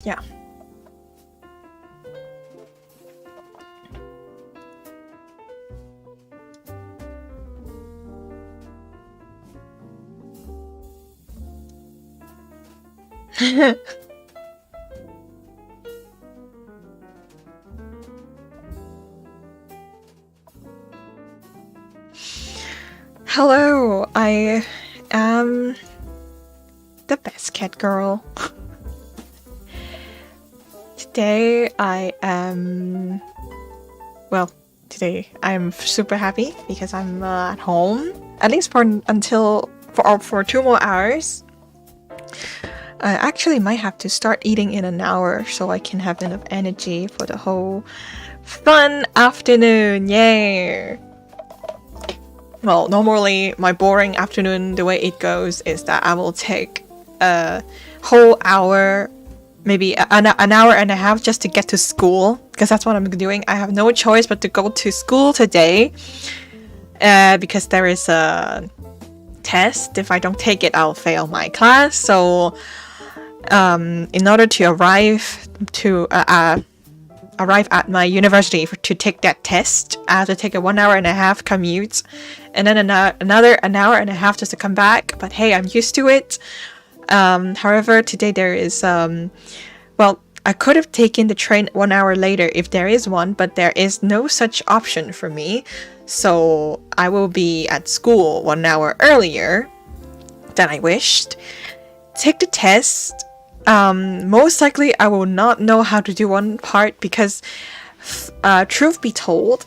Yeah. Hello, I am the best cat girl. Today today I'm super happy because I'm at home, at least for 2 more hours. I actually might have to start eating in an hour so I can have enough energy for the whole fun afternoon. Yay! Well, normally my boring afternoon, the way it goes is that I will take a whole hour, maybe an hour and a half just to get to school, because that's what I'm doing. I have no choice but to go to school today, because there is a test. If I don't take it, I'll fail my class. So, in order to arrive at my university to take that test, I have to take a 1 hour and a half commute, and then another an hour and a half just to come back. But hey, I'm used to it. However, today there is I could have taken the train 1 hour later if there is one, but there is no such option for me. So I will be at school 1 hour earlier than I wished. Take the test. Most likely I will not know how to do one part because, truth be told,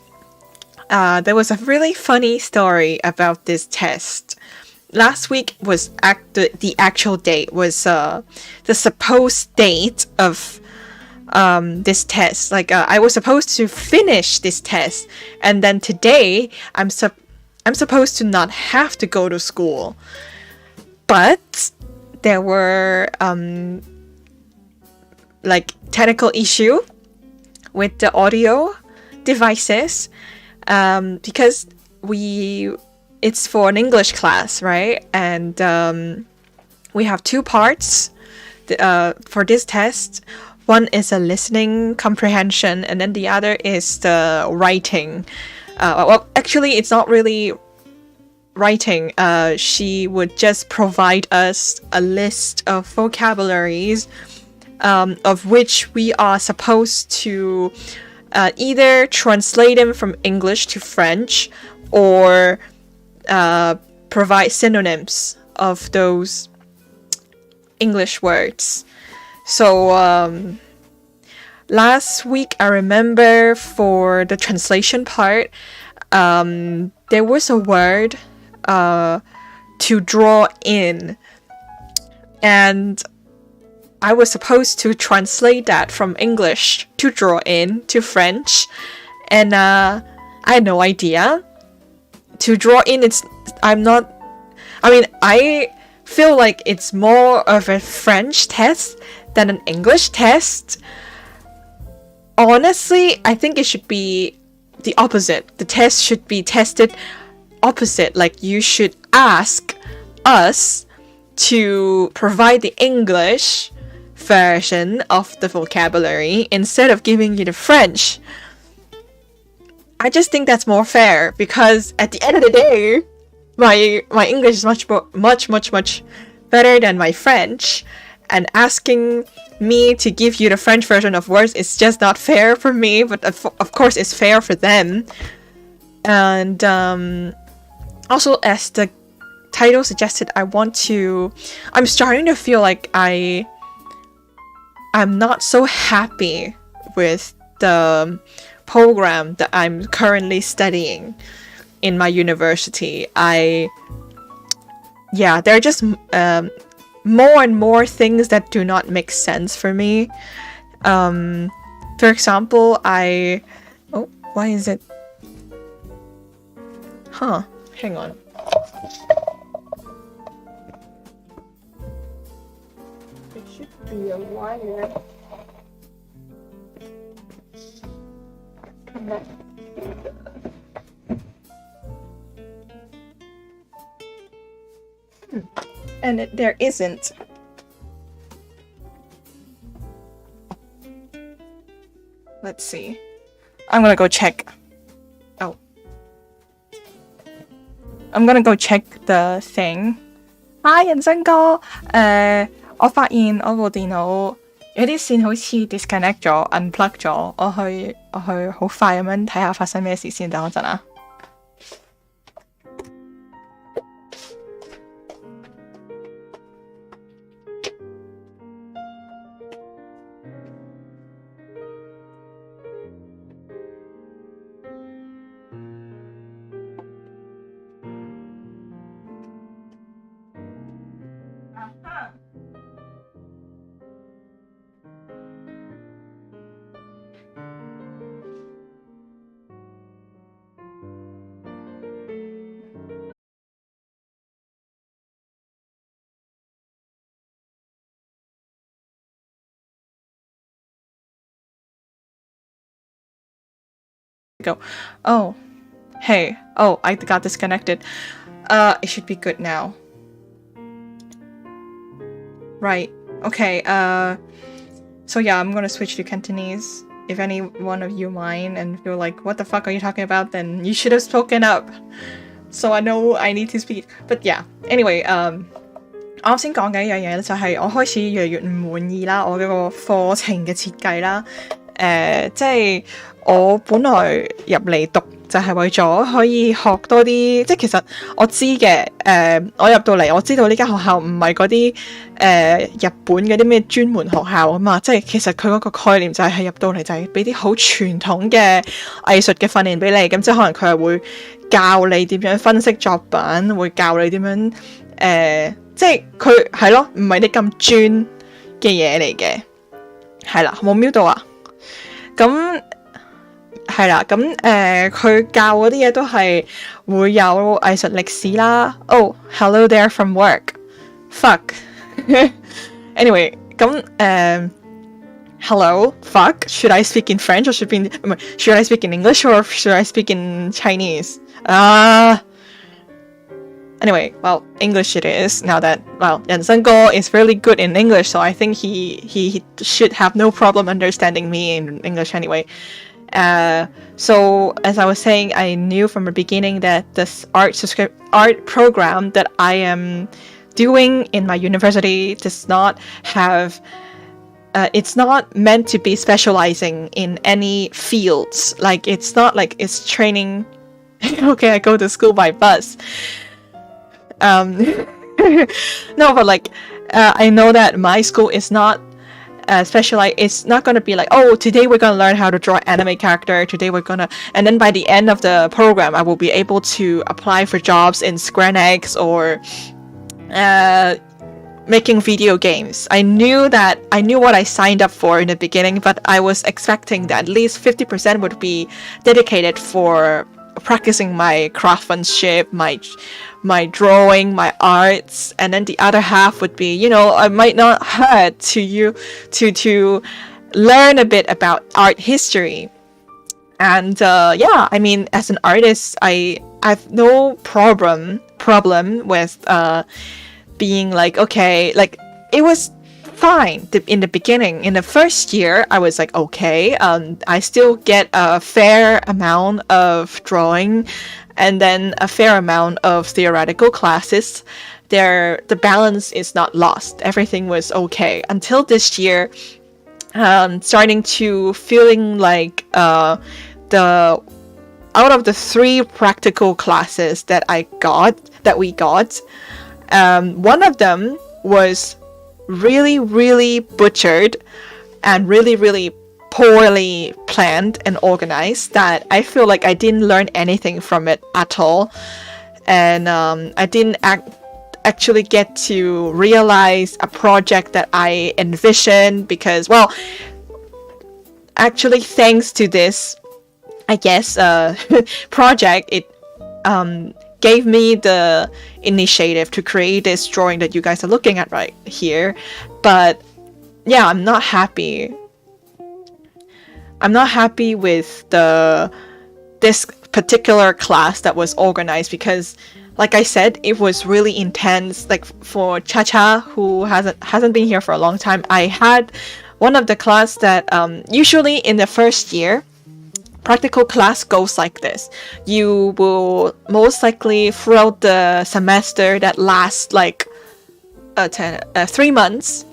there was a really funny story about this test. Last week was the actual date, was the supposed date of this test. Like, I was supposed to finish this test, and then today I'm supposed to not have to go to school. But there were technical issue with the audio devices, because it's for an English class, right? And we have two parts for this test. One is a listening comprehension, and then the other is the writing. Well, actually, it's not really writing. She would just provide us a list of vocabularies, of which we are supposed to either translate them from English to French, or provide synonyms of those English words. So last week, I remember for the translation part, there was a word to draw in, and I was supposed to translate that from English to draw in to French, and I had no idea. To draw in, I feel like it's more of a French test than an English test. Honestly, I think it should be the opposite. The test should be tested opposite. Like, you should ask us to provide the English version of the vocabulary instead of giving you the French. I just think that's more fair, because at the end of the day, my English is much better than my French, and asking me to give you the French version of words is just not fair for me, but of course it's fair for them. And also, as the title suggested, I'm starting to feel like I'm not so happy with the program that I'm currently studying in my university. There are just more and more things that do not make sense for me. For example, why is it? Hang on. It should be a wire. And there isn't. Let's see. I'm gonna go check. Oh. I'm gonna go check the thing. Hi 人生哥，我發現我部電腦有啲線好似 disconnect 咗 unplug 咗，我去好快咁樣睇下發生咩事先，等我陣啊。Go. Oh, hey. Oh, I got disconnected. It should be good now. Right. Okay. So yeah, I'm gonna switch to Cantonese. If any one of you mind and feel like, what the fuck are you talking about? Then you should have spoken up. So I know I need to speak. But yeah. Anyway, 我啱先講嘅一樣嘢咧，就係我開始越嚟越唔滿意啦，我嗰個課程嘅設計啦。即係我本來入嚟讀就係為咗可以學多啲，即係其實我知嘅。我入到嚟我知道呢間學校唔係嗰啲日本嗰啲咩專門學校啊嘛，即係其實佢嗰個概念就係入到嚟就係俾啲好傳統嘅藝術嘅訓練俾你，咁即係可能佢係會教你點樣分析作品，會教你點樣即係佢係咯，唔係啲咁專嘅嘢嚟嘅，係啦，冇瞄到啊。咁係啦，咁佢教嗰啲嘢都係會有藝術歷史啦。Oh, hello there from work. Fuck. Anyway, 咁hello, fuck. Should I speak in French or should I speak in English or should I speak in Chinese? Anyway, well, English it is. Now that, well, 人生哥 is really good in English, so I think he should have no problem understanding me in English anyway. So as I was saying, I knew from the beginning that this art program that I am doing in my university does not have it's not meant to be specializing in any fields. Like, it's not like it's training. Okay, I go to school by bus. No, but like I know that my school is not specialized. It's not going to be like, oh, today we're going to learn how to draw anime character, today we're going to, and then by the end of the program I will be able to apply for jobs in Square Enix or making video games. I knew what I signed up for in the beginning, but I was expecting that at least 50% would be dedicated for practicing my craftsmanship, my drawing, my arts, and then the other half would be, I might not hurt to learn a bit about art history. And yeah, I mean, as an artist, I have no problem with being like, okay, like it was fine in the beginning. In the first year, I was like, okay, I still get a fair amount of drawing and then a fair amount of theoretical classes. The balance is not lost. Everything was okay until this year. Starting to feeling like out of the 3 practical classes that we got, one of them was really, really butchered and really, really poorly planned and organized, that I feel like I didn't learn anything from it at all. And I didn't actually get to realize a project that I envisioned, because, well, actually thanks to this, I guess, project, it gave me the initiative to create this drawing that you guys are looking at right here. But yeah, I'm not happy with this particular class that was organized, because like I said, it was really intense. Like for Cha-Cha, who hasn't been here for a long time, I had one of the class that usually in the first year, practical class goes like this. You will most likely throughout the semester that lasts like 3 months,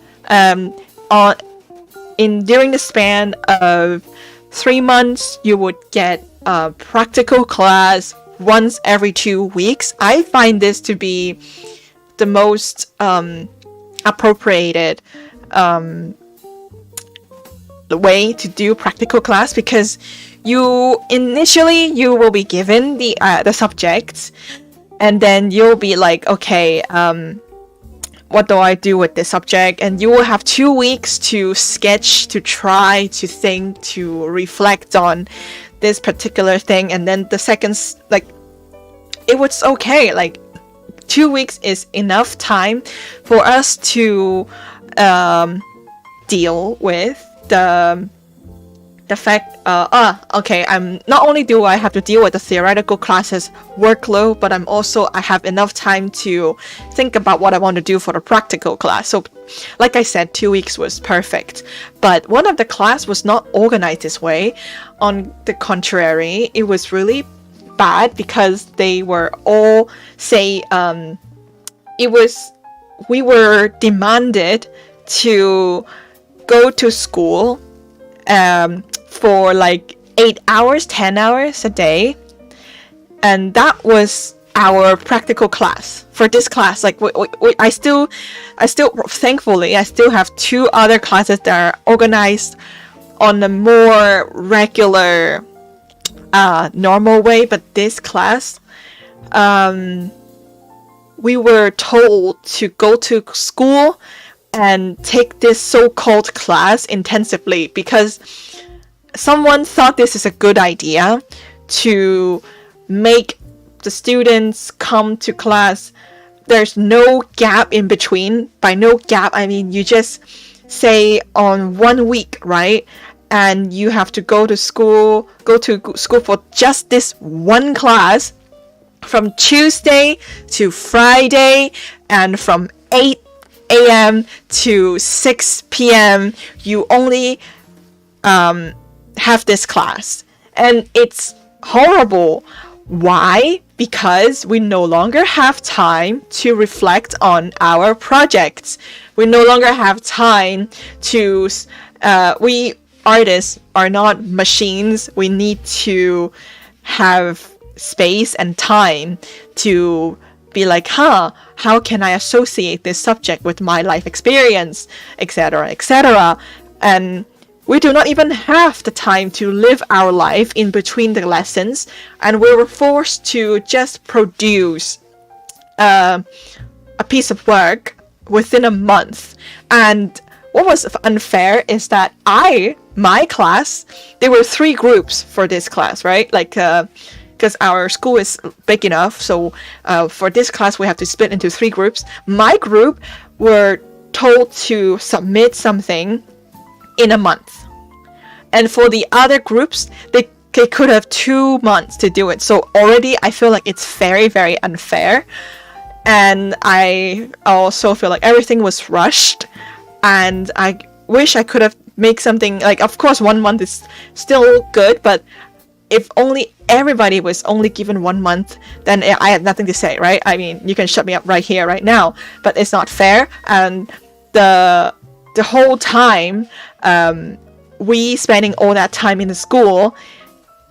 during the span of 3 months, you would get a practical class once every 2 weeks. I find this to be the most appropriated the way to do practical class, because you will be given the subjects, and then you'll be like, okay, what do I do with this subject? And you will have 2 weeks to sketch, to try, to think, to reflect on this particular thing. And then the second, like, it was okay. Like, 2 weeks is enough time for us to deal with the fact, okay, I'm not only do I have to deal with the theoretical classes workload, but I have enough time to think about what I want to do for the practical class. So, like I said, 2 weeks was perfect. But one of the class was not organized this way. On the contrary, it was really bad because they were all we were demanded to go to school for like 8 hours, 10 hours a day, and that was our practical class for this class. Like I still thankfully I still have 2 other classes that are organized on a more regular normal way, but this class we were told to go to school and take this so-called class intensively because someone thought this is a good idea to make the students come to class. There's no gap in between. By no gap, I mean you just say on 1 week, right? And you have to go to school for just this one class from Tuesday to Friday, and from 8 a.m. to 6 p.m. you only have this class. And it's horrible. Why? Because we no longer have time to reflect on our projects. We no longer have time to we artists are not machines. We need to have space and time to be like, how can I associate this subject with my life experience, etc., etc. And we do not even have the time to live our life in between the lessons, and we were forced to just produce a piece of work within a month. And what was unfair is that my class, there were 3 groups for this class, right? Like, because our school is big enough, so for this class we have to split into 3 groups. My group were told to submit something in a month, and for the other groups they could have 2 months to do it. So already I feel like it's very, very unfair, and I also feel like everything was rushed, and I wish I could have made something like, of course 1 month is still good, but if only everybody was only given 1 month, then I had nothing to say, right? I mean, you can shut me up right here, right now, but it's not fair. And the whole time, we spending all that time in the school,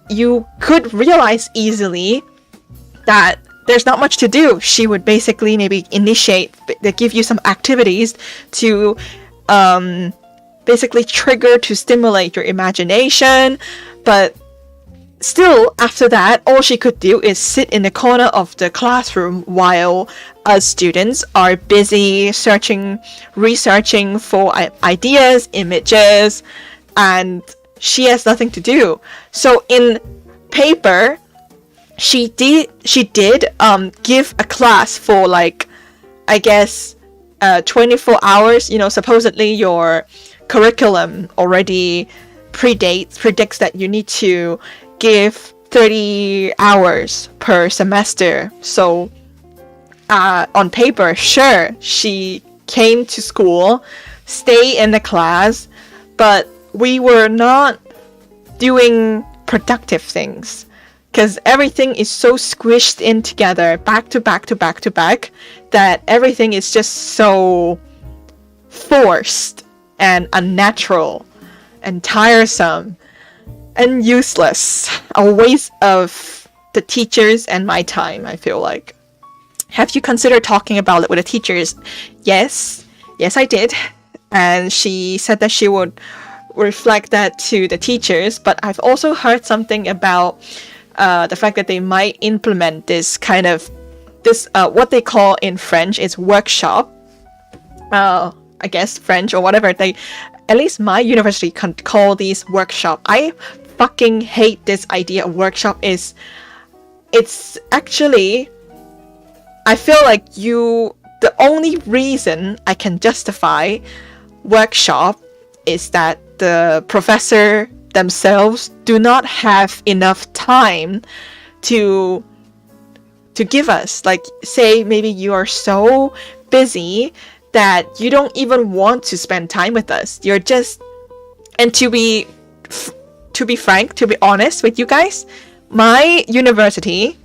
you could realize easily that there's not much to do. She would basically maybe they give you some activities to basically trigger, to stimulate your imagination, but still, after that, all she could do is sit in the corner of the classroom while us students are busy researching for ideas, images, and she has nothing to do. So in paper, she did give a class for like, I guess, 24 hours. You know, supposedly your curriculum already predicts that you need to give 30 hours per semester. So on paper, sure, she came to school, stay in the class, but we were not doing productive things because everything is so squished in together, back to back to back to back, that everything is just so forced and unnatural and tiresome and useless. A waste of the teachers and my time, I feel like. Have you considered talking about it with the teachers? Yes, I did. And she said that she would reflect that to the teachers, but I've also heard something about the fact that they might implement this kind of what they call in French is workshop. I guess French or whatever, they, at least my university can call these workshop. I fucking hate this idea of workshop. It's actually, I feel like the only reason I can justify workshop is that the professor themselves do not have enough time to give us. Like, say maybe you are so busy that you don't even want to spend time with us. You're just, and to be frank, to be honest with you guys, my university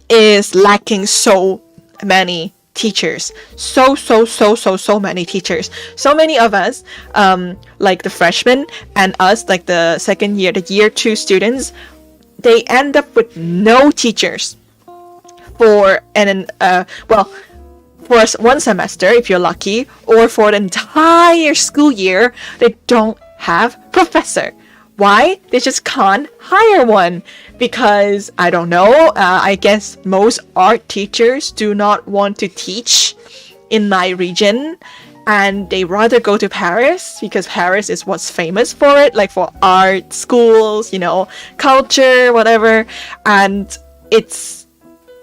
is lacking so many teachers. So many teachers. So many of us, like the freshmen and us, like the second year, the year 2 students, they end up with no teachers for for one semester if you're lucky, or for the entire school year. They don't have professor. Why? They just can't hire one because, I don't know, I guess most art teachers do not want to teach in my region, and they rather go to Paris because Paris is what's famous for it, like for art schools, culture, whatever. And it's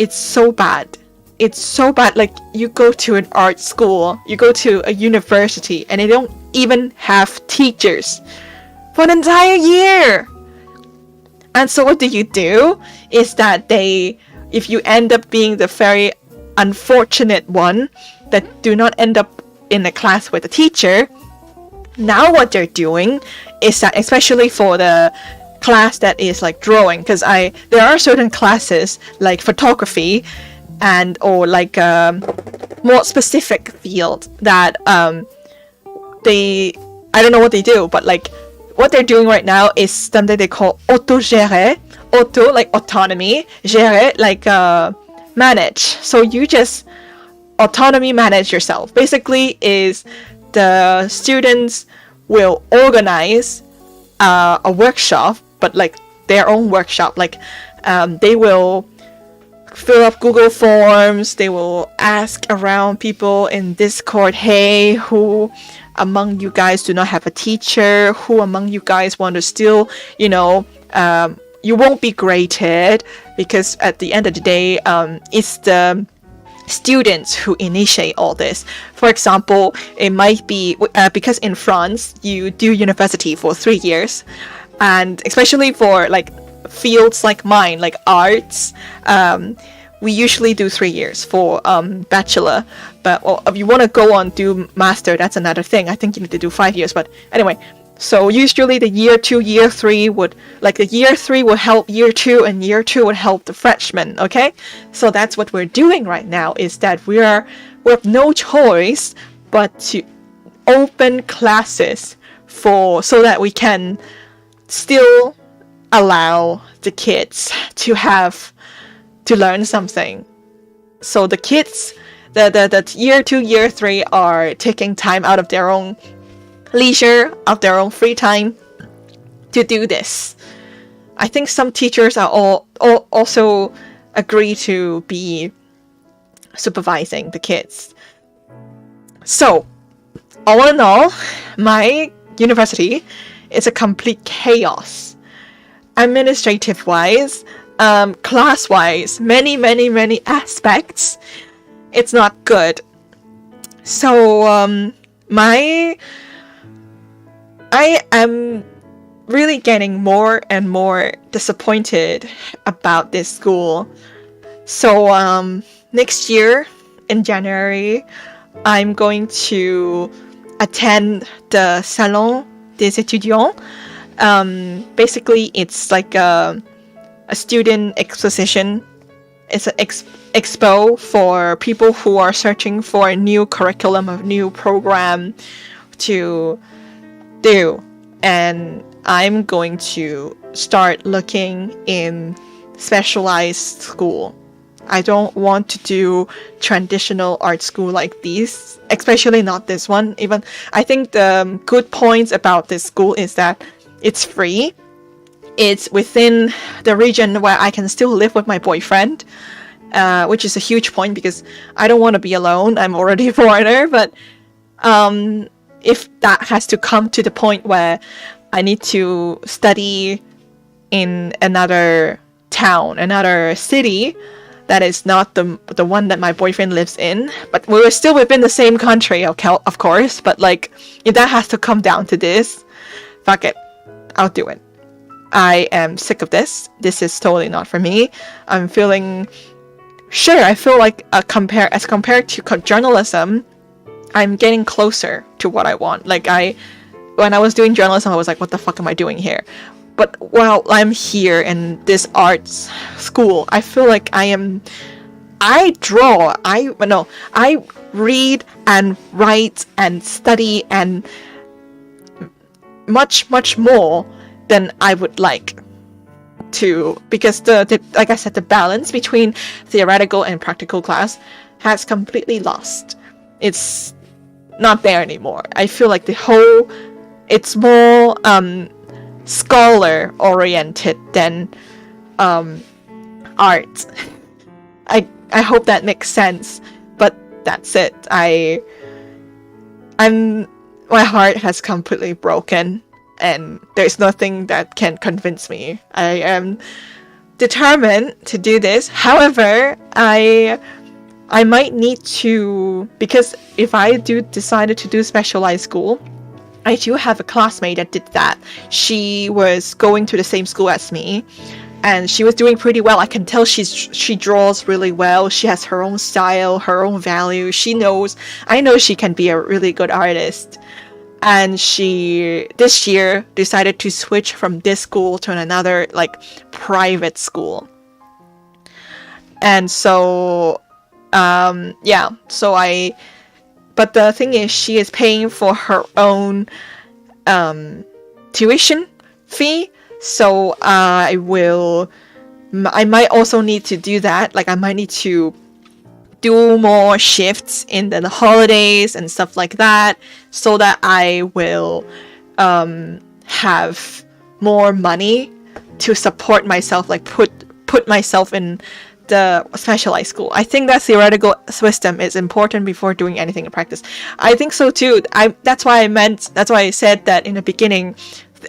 so bad. It's so bad. Like, you go to an art school, you go to a university, and they don't even have teachers for an entire year. And so what do is that if you end up being the very unfortunate one that do not end up in a class with a teacher, now what they're doing is that, especially for the class that is like drawing, because there are certain classes like photography and or like more specific field that I don't know what they do, but like what they're doing right now is something they call autogéré. Auto, like autonomy. Géré, like manage. So you just autonomy manage yourself. Basically is the students will organize a workshop, but like their own workshop. Like they will fill up Google Forms. They will ask around people in Discord, hey, who among you guys do not have a teacher? Who among you guys want to still, you won't be graded, because at the end of the day, it's the students who initiate all this. For example, it might be because in France you do university for 3 years, and especially for like fields like mine, like arts, we usually do 3 years for bachelor. But if you want to go on do master, that's another thing. I think you need to do 5 years. But anyway, so usually the year 2, year 3 would, like the year 3 would help year 2, and year 2 would help the freshmen. Okay, so that's what we're doing right now, is that we have no choice but to open classes so that we can still allow the kids to learn something. So the kids, the year 2, year 3 are taking time out of their own leisure, of their own free time to do this. I think some teachers are also agree to be supervising the kids. So all in all, my university is a complete chaos. Administrative wise, class wise, many aspects, it's not good. So I am really getting more and more disappointed about this school. So next year in January, I'm going to attend the Salon des étudiants. Basically, it's like a student exposition. It's an expo for people who are searching for a new curriculum, a new program to do. And I'm going to start looking in specialized school. I don't want to do traditional art school like these, especially not this one. Even I think the good points about this school is that it's free. It's within the region where I can still live with my boyfriend, which is a huge point because I don't want to be alone. I'm already a foreigner, but if that has to come to the point where I need to study in another town, another city, that is not the one that my boyfriend lives in, but we're still within the same country, of course, but like, if that has to come down to this, fuck it, I'll do it. I am sick of this. This is totally not for me. I'm feeling, sure, I feel like as compared to journalism, I'm getting closer to what I want. Like when I was doing journalism, I was like, what the fuck am I doing here? But while I'm here in this arts school, I feel like I read and write and study and much, much more than I would like to, because the like I said, the balance between theoretical and practical class has completely lost. It's not there anymore. I feel like it's more scholar oriented than art. I hope that makes sense, but that's it. My heart has completely broken, and there's nothing that can convince me. I am determined to do this. However, I might need to, because if I decided to do specialized school, I do have a classmate that did that. She was going to the same school as me, and she was doing pretty well. I can tell she draws really well. She has her own style, her own value. I know she can be a really good artist. And she, this year, decided to switch from this school to another, like, private school. And so, but the thing is, she is paying for her own tuition fee. So I might also need to do that. Like, I might need to do more shifts in the holidays and stuff like that, so that I will have more money to support myself, like put myself in the specialized school. I think that theoretical wisdom is important before doing anything in practice. I think so too. That's why I said that in the beginning.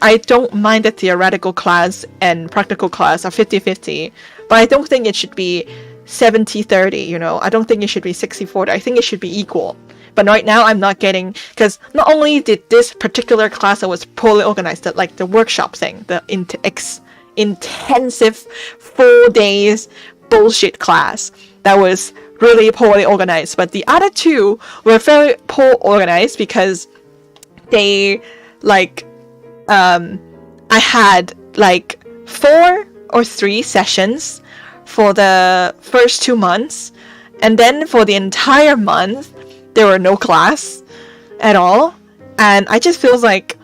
I don't mind the theoretical class and practical class are 50-50, but I don't think it should be 70-30, you know. I don't think it should be 60-40. I think it should be equal. But right now I'm not getting, because not only did this particular class that was poorly organized, like the workshop thing, the intensive 4 days bullshit class that was really poorly organized, but the other two were very poor organized because they I had like 4 or 3 sessions for the first 2 months, and then for the entire month there were no class at all. And I just feels like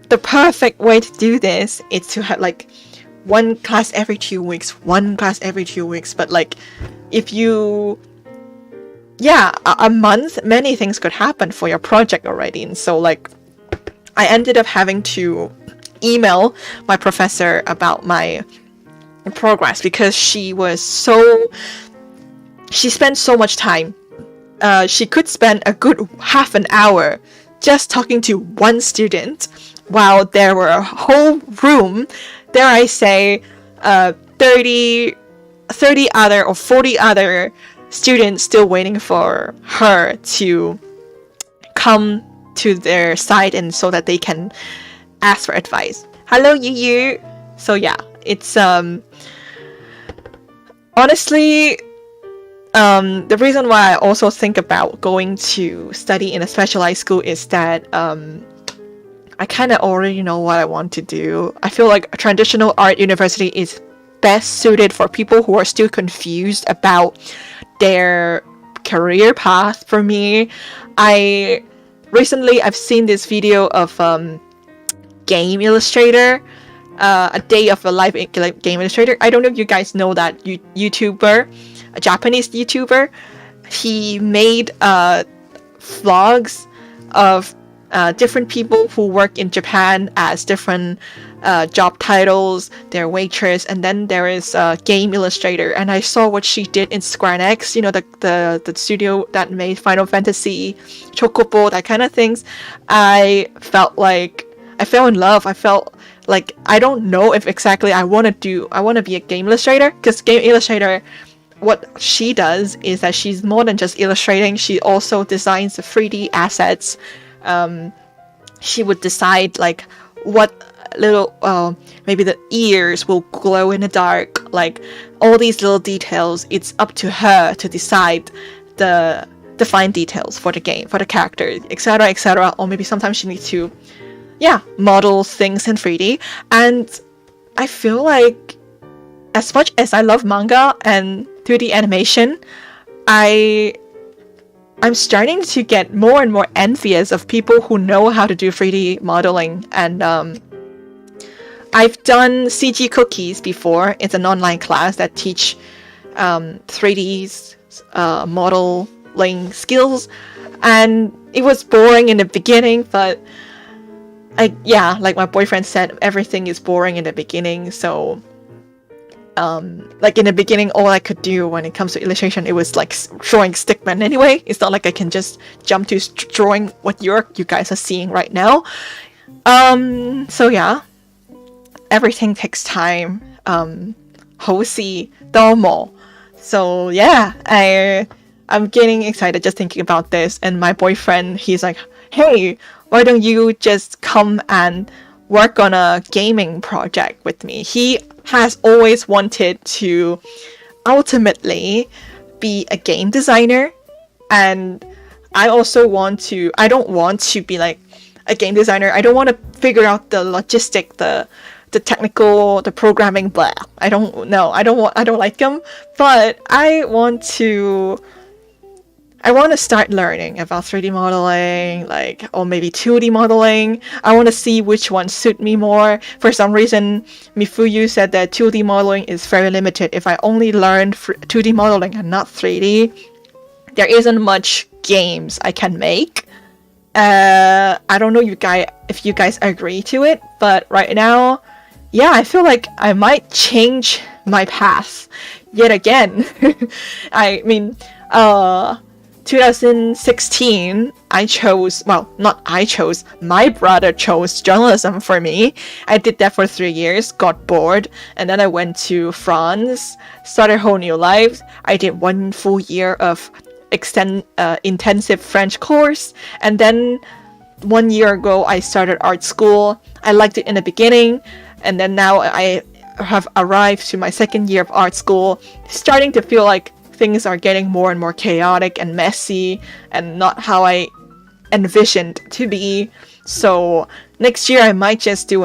the perfect way to do this is to have like one class every 2 weeks, but like if you a month, many things could happen for your project already. And so like I ended up having to email my professor about my progress, because she spent so much time. She could spend a good half an hour just talking to one student, while there were a whole room, dare I say, 30 other or 40 other students still waiting for her to come to their side, and so that they can ask for advice. Hello, Yu. So yeah, it's honestly the reason why I also think about going to study in a specialized school is that I kind of already know what I want to do. I feel like a traditional art university is best suited for people who are still confused about their career path. For me, I recently I've seen this video of game illustrator, a day of a live game illustrator. I don't know if you guys know that YouTuber, a Japanese YouTuber. He made vlogs of different people who work in Japan as different job titles, their waitress, and then there is a game illustrator. And I saw what she did in Square Enix, you know, the studio that made Final Fantasy, Chocobo, that kind of things. I felt like I fell in love. I felt like I don't know if exactly I want to be a game illustrator, because game illustrator, what she does is that she's more than just illustrating. She also designs the 3D assets. She would decide like what little maybe the ears will glow in the dark, like all these little details. It's up to her to decide the fine details for the game, for the characters, etc, etc. Or maybe sometimes she needs to model things in 3D. And I feel like, as much as I love manga and 2D animation, I'm starting to get more and more envious of people who know how to do 3D modeling. And I've done CG Cookies before. It's an online class that teach 3D modeling skills, and it was boring in the beginning, but like my boyfriend said, everything is boring in the beginning. So like in the beginning, all I could do when it comes to illustration, it was like drawing stickman anyway. It's not like I can just jump to drawing what you guys are seeing right now. So yeah, everything takes time. 好事多磨. So yeah, I'm getting excited just thinking about this. And my boyfriend, he's like, hey, why don't you just come and work on a gaming project with me? He has always wanted to ultimately be a game designer, and I don't want to be like a game designer. I don't want to figure out the logistic, the technical, the programming, blah. I don't know. I don't like them, but I want to start learning about 3D modeling, like, or maybe 2D modeling. I want to see which one suit me more. For some reason, Mifuyu said that 2D modeling is very limited. If I only learned 2D modeling and not 3D, there isn't much games I can make. I don't know if you guys agree to it, but right now, yeah, I feel like I might change my path yet again. I mean, 2016, my brother chose journalism for me. I did that for 3 years, got bored, and then I went to France, started a whole new life. I did 1 full year of intensive French course, and then 1 year ago I started art school. I liked it in the beginning, and then now I have arrived to my 2nd year of art school, starting to feel like things are getting more and more chaotic and messy and not how I envisioned to be. So next year I might just go to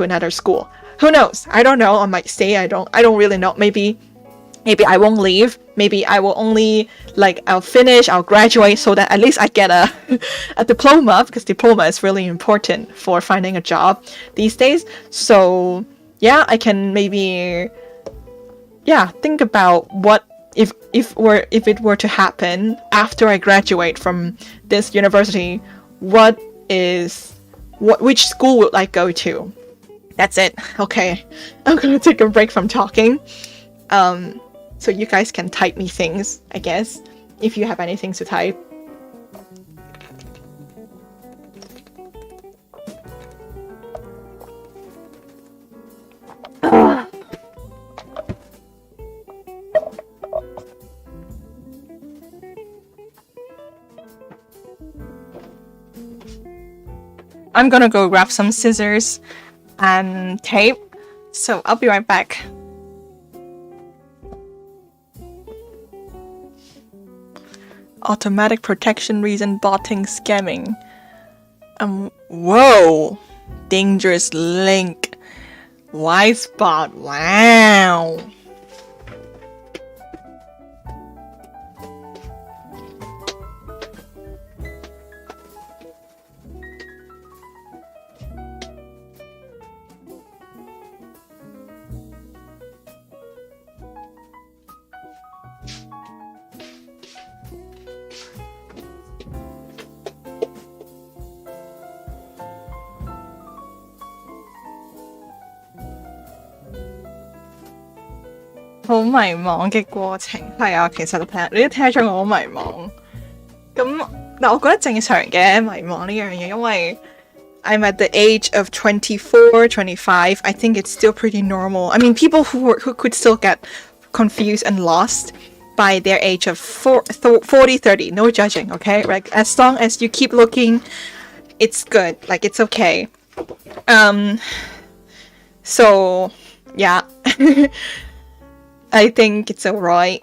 another school. Who knows? I don't know. I might stay. I don't really know. Maybe I won't leave. Maybe I will only, I'll finish, I'll graduate, so that at least I get a diploma, because diploma is really important for finding a job these days. So yeah, I can maybe think about what if it were to happen after I graduate from this university. Which school would I go to? That's it. Okay, I'm gonna take a break from talking. So you guys can type me things, I guess, if you have anything to type. I'm gonna go grab some scissors and tape, so I'll be right back. Automatic protection reason botting scamming. Whoa! Dangerous link. Wise spot. Wow.好迷茫嘅過程，係啊，其實你都聽咗我好迷茫。咁，但我覺得正常嘅迷茫呢樣嘢，因為 I'm at the age of 24, 25. I think it's still pretty normal. I mean, people who could still get confused and lost by their age of 40, 30. No judging, okay? Like, as long as you keep looking, it's good. Like, it's okay. So, yeah. I think it's alright.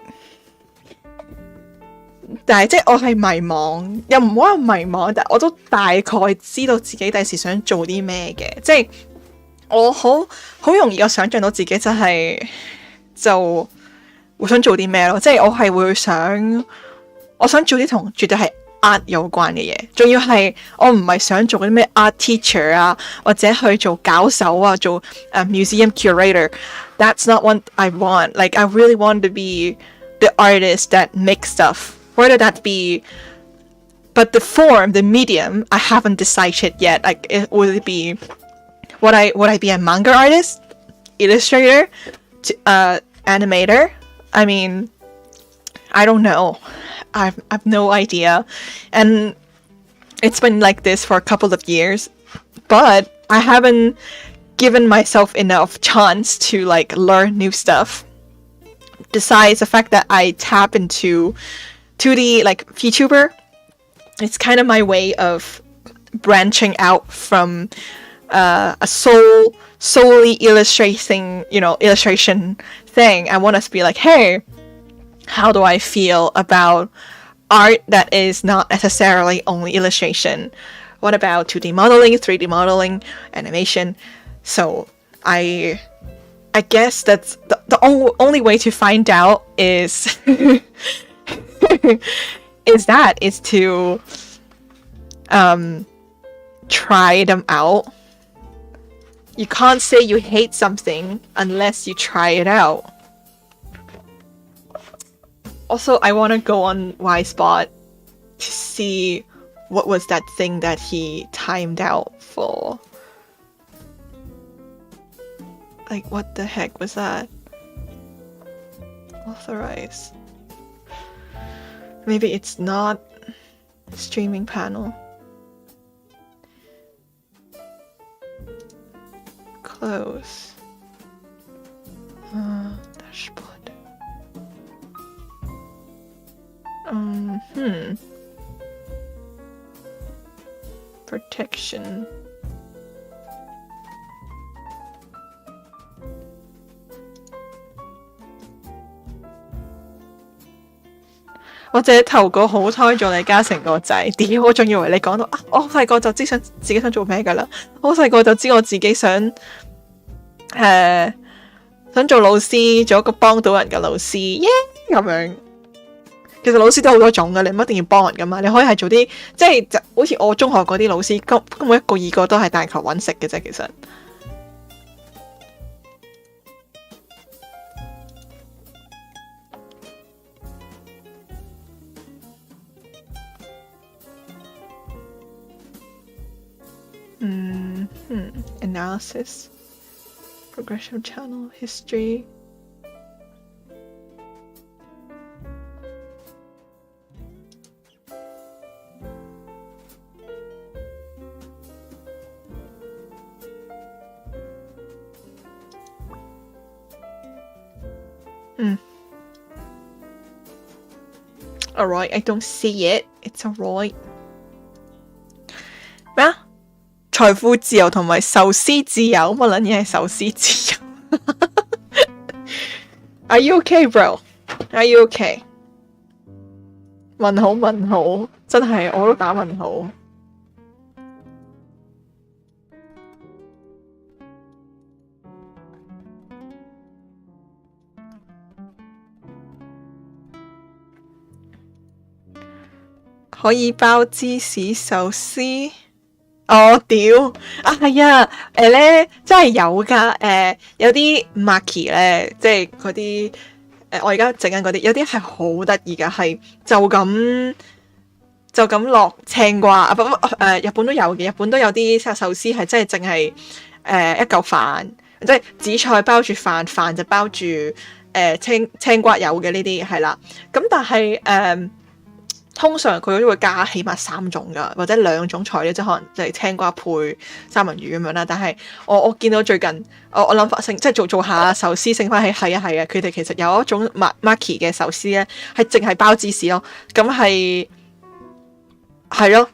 但係即係我係迷茫，又唔好話迷茫，但我都大概知道自己第時想做啲咩嘅。即係我好容易我想像到自己就會想做啲咩咯。即係我係會我想做啲同絕對係 art 有關嘅嘢，仲要係我唔係想做啲咩 art teacher 啊，或者去做搞手啊，做museum curator。That's not what I want. Like, I really want to be the artist that makes stuff. Whether that be, but the form, the medium, I haven't decided yet. Like, would it be, would I be a manga artist, illustrator, animator? I mean, I don't know. I've no idea. And it's been like this for a couple of years, but I haven't given myself enough chance to like learn new stuff. Besides the fact that I tap into 2D like VTuber, it's kind of my way of branching out from a solely illustration thing. I want us to be like, hey, how do I feel about art that is not necessarily only illustration? What about 2D modeling, 3D modeling, animation? So I guess that's the only way to find out is is to try them out. You can't say you hate something unless you try it out. Also, I want to go on Yspot to see what was that thing that he timed out for. Like, what the heck was that? Authorize. Maybe it's not streaming panel. Close. Dashboard. Protection.我淨係投稿好胎做李嘉誠個仔，屌！我仲以為你講到我好細個就知自己想做咩㗎啦，我好細個就知我自己想做老師，做一個幫到人嘅老師，耶咁樣。其實老師都好多種㗎，你唔一定要幫人㗎嘛，你可以係做啲即係就好似我中學嗰啲老師，根本一個二個都係大求揾食嘅啫，其實。Analysis, progression channel, history. Alright, I don't see it. It's alright. 咩啊？財富自由同埋壽司自由，乜撚嘢係壽司自由？Are you okay, bro? Are you okay? 問號，真係我都打問號。可以包芝士壽司。哦屌啊係啊，咧真係有噶，有啲 maki 咧，即係嗰啲我而家整緊嗰啲，有啲係好得意噶，係就咁落青瓜啊，日本都有嘅，日本都有啲壽司係真係淨係一嚿飯，即係紫菜包住飯，飯就包住青瓜有嘅呢啲係啦，咁但係通常佢都會加起碼3種噶，或者2種材料，即係可能即係青瓜配三文魚咁樣啦。但係我見到最近我諗法即係做下壽司，醒翻起係啊，佢哋其實有一種 maki 嘅壽司咧，係淨係包芝士咯。咁係咯，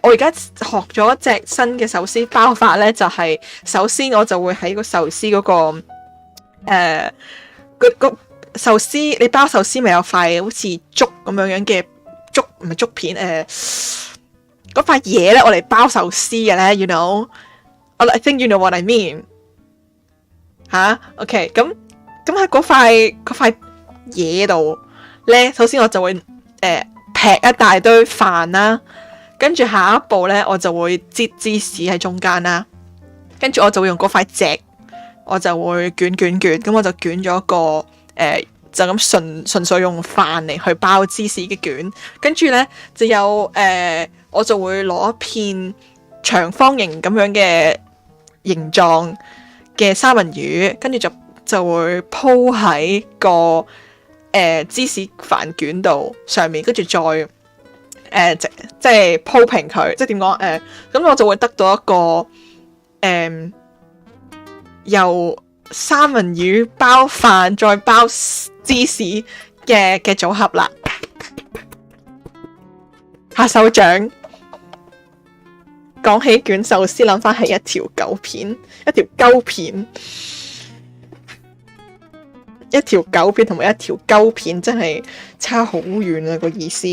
我而家學咗一隻新嘅壽司包法咧，就係首先我就會喺個壽司嗰個壽司，你包壽司咪有塊好似竹咁樣嘅竹，唔係竹片，嗰塊嘢咧，我嚟包壽司嘅咧 ，you know，I think you know what I mean， 吓 ，OK， 咁喺嗰塊嘢度咧，首先我就會劈一大堆飯啦，跟住下一步咧，我就會擠芝士喺中間啦，跟住我就會用嗰塊席，我就會捲，咁我就捲咗個。就咁純粹用飯嚟去包芝士嘅卷，跟住呢就有我就會攞一片長方形咁樣嘅形狀嘅三文魚，跟住就會鋪喺個芝士飯卷度上面，跟住再即係鋪平佢，即係點講咁我就會得到一個由三文魚包飯再包芝士嘅組合啦，拍手掌。講起卷壽司，諗翻係一條狗片，一條鳩片，一條狗片同埋一條鳩片真係差好遠啊個意思。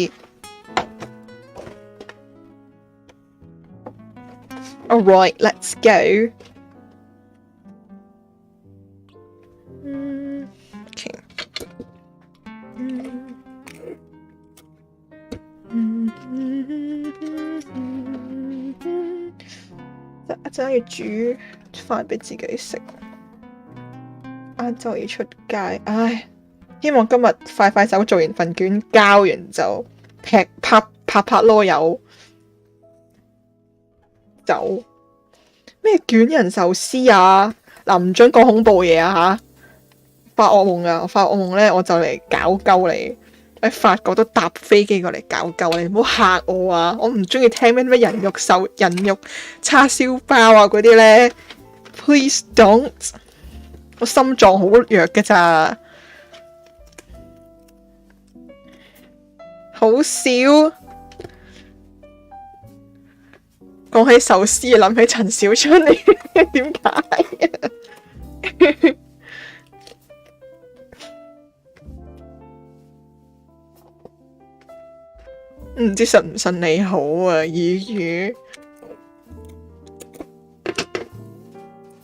Alright, let's go. Okay. 真係要煮飯俾自己食，晏晝要出街，唉！希望今日快手做完份卷，交完就拍籮柚走。咩卷人壽司啊？嗱，唔准講恐怖嘢啊吓！發惡夢啊！發惡夢咧，我就嚟搞鳩你。喺法國都搭飛機過嚟搞鳩你，唔好嚇我啊！我唔中意聽咩人肉叉燒包啊嗰啲咧 ，please don't。我心臟好弱㗎咋，好笑。講起壽司，諗起陳小春你點解？唔知信唔信你好啊，魚。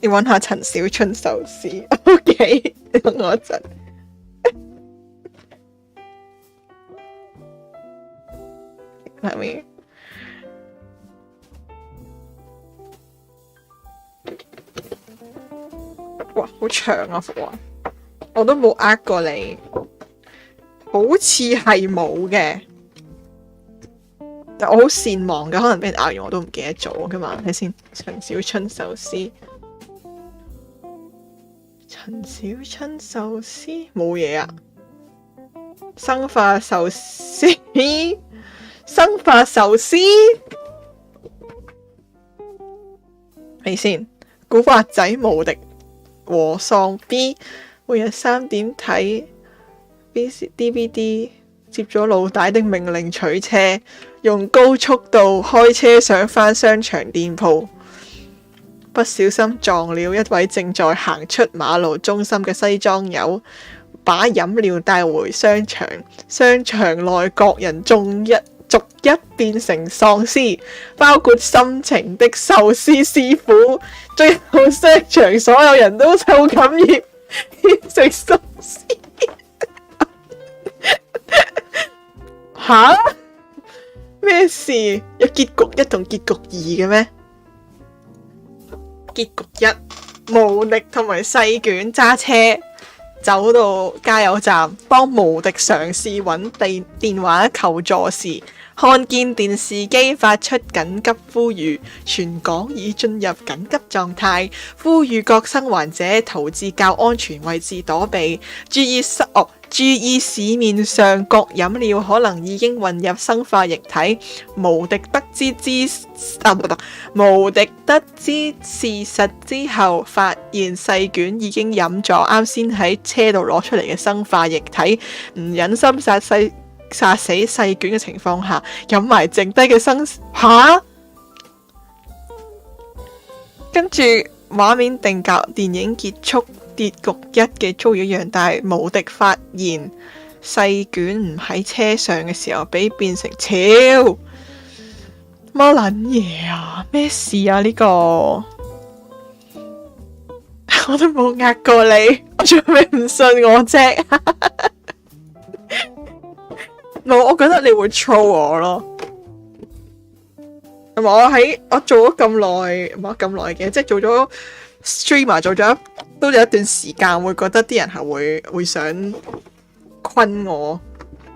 你揾下陳小春壽司 ，OK？ 你等我一陣。係咪？哇，好長啊幅畫，我都冇呃過你，好似係冇嘅。我好善忘嘅，可能俾人咬完我都唔記得咗噶嘛。睇先，陳小春壽司，陳小春壽司冇嘢啊。生化壽司，生化壽司，睇先。古惑仔無敵和喪 B， 每日3點睇 DVD。接咗老大的命令取車，用高速度開車上返商場店鋪，不小心撞了一位正在行出馬路中心嘅西裝友，把飲料帶回商場，商場內各人逐一變成喪屍，包括深情的壽司師傅，最後商場所有人都受感染，變成喪屍。吓？咩事？有結局一同結局二嘅咩？結局一，無敵同埋細卷揸車走到加油站，當無敵嘗試揾電話求助時，看見電視機發出緊急呼籲，全港已進入緊急狀態，呼籲各生還者逃至較安全位置躲避，注意市面上各飲料可能已經混入生化液體。無敵得知事實之後，發現細卷已經飲咗啱先喺車度攞出嚟嘅生化液體，唔忍心殺死細卷嘅情況下，飲埋剩低嘅跟住畫面定格，電影結束。結局一嘅遭遇一樣，但係無敵發現細卷唔喺車上嘅時候，俾變成超乜撚嘢啊？咩事啊？呢個我都冇呃過你，我做咩唔信我啫？我覺得你會 troll 我咯。同埋我做咗咁耐，唔係咁耐嘅，即係做咗 streamer 做咗都有一段時間，會覺得啲人係會想困我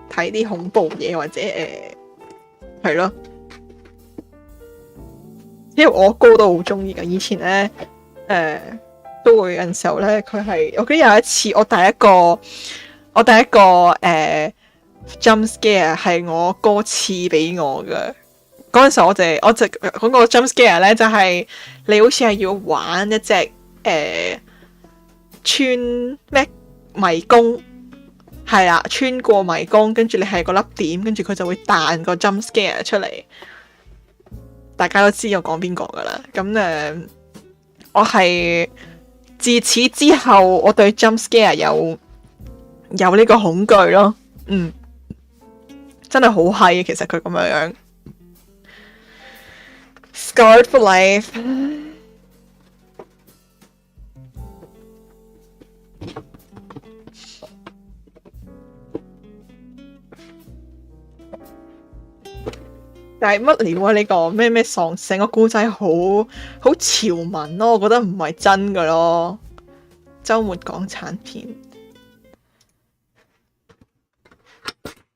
睇啲恐怖嘢，或者係咯，因為我哥都好中意㗎。以前咧都會有陣時候咧，佢係我記得有一次我第一個jump scare 係我哥賜俾我嘅。嗰陣時我就嗰個 jump scare 咧，就係你好似係要玩一隻穿咩迷宮，係啦，穿過迷宮，跟住你係個粒點，跟住佢就會彈個 jump scare 出嚟。大家都知我講邊個噶啦。咁我係自此之後，我對 jump scare 有呢個恐懼咯。真係好閪，其實佢咁樣 scarred for life。但係乜料啊？呢個咩喪成個故仔好潮文咯，我覺得唔係真噶咯。週末港產片，